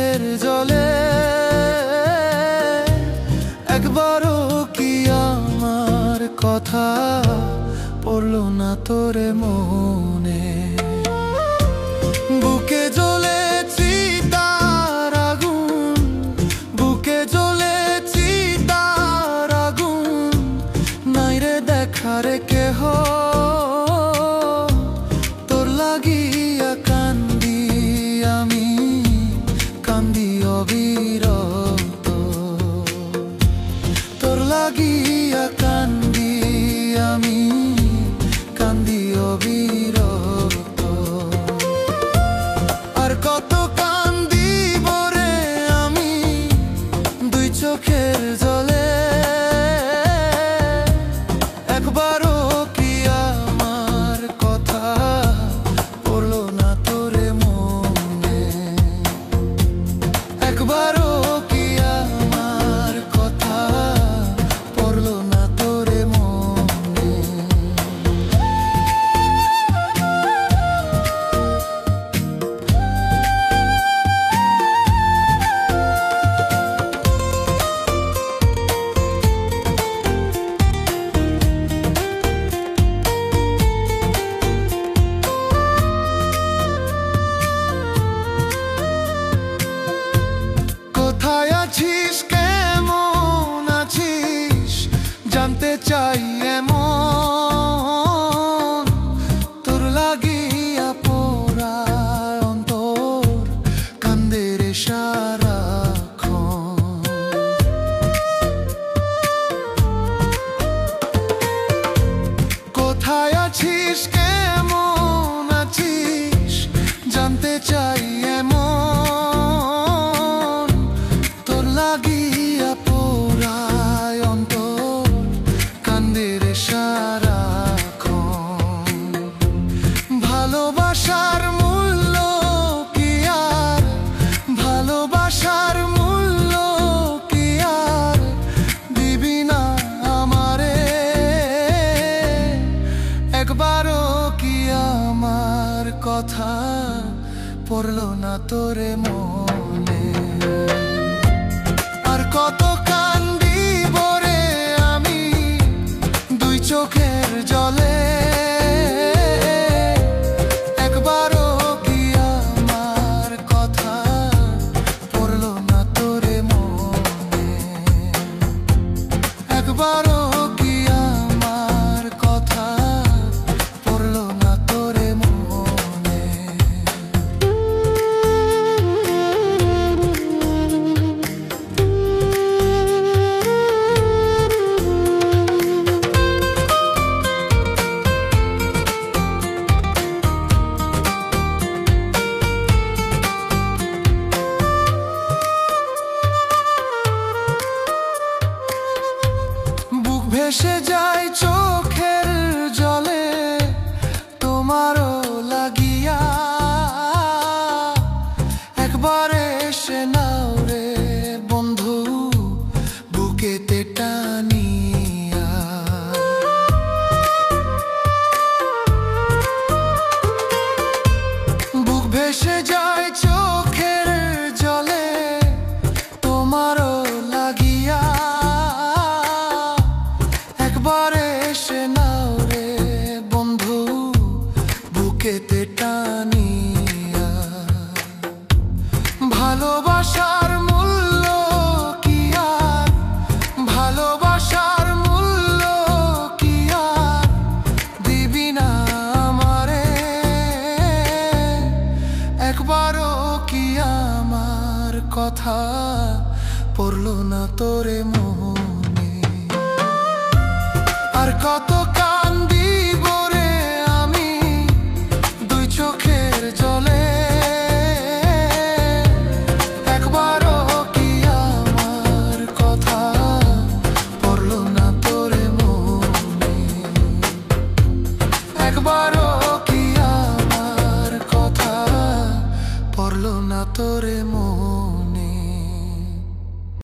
চোখের জলে একবারও কি আমার কথা পড়লো না তোরে মনে? বুকে জ্বলেছি তার আগুন, বুকে জ্বলেছি তার আগুন, নাই রে দেখার কেহ, তোর লাগিয়া কান্দি আমি, কান্দি অবিরত, তোর লাগিয়া কান্দি আমি, কান্দি অবিরত। আর কত কান্দিব রে আমি দুই চোখের জলে, একবারও কি আমার কথা পড়লো না তোরে মনে? একবারও কি আমার কথা পড়লো না তোরে মনে? কোথায় আছিস, কেমন আছিস, জানতে চাই এমন, তোর লাগিয়া পোড়া অন্তর কান্দে রে সারাক্ষণ। কোথায় আছিস, কেমন আছিস, জানতে চাই এমন, তোর লাগিয়া পোড়ায় অন্তর কান্দে রে সারাক্ষণ। ভালোবাসার মূল্য কি আর, ভালোবাসার মূল্য কি আর দিবি না আমারে? একবারও কি আমার কথা পড়লো না তোরে মনে? আর কত কান্দিব রে আমি দুই চোখের জলে, একবারও কি আমার কথা পড়লো না তোরে মনে? একবারও কি আমার কথা পড়লো না তোরে মনে? বুক ভেসে যায় চোখের জলে তোমারও লাগিয়া, একবার এসে নাও রে বন্ধু বুকেতে টানিয়া। বুক ভেসে যায় চোখের জলে তোমারও লাগিয়া, একবার এসে নাও রে বন্ধু বুকেতে টানিয়া। ভালোবাসার মূল্য কি আর, ভালোবাসার মূল্য কি আর দিবি না আমারে? একবারও কি আমার কথা পড়লো না তোরে মনে? আর কত কান্দিব রে আমি দুই চোখের জলে, একবারও কি আমার কথা পড়লো না তোরে মনে? একবারও কি আমার কথা পড়লো না তোরে মনে?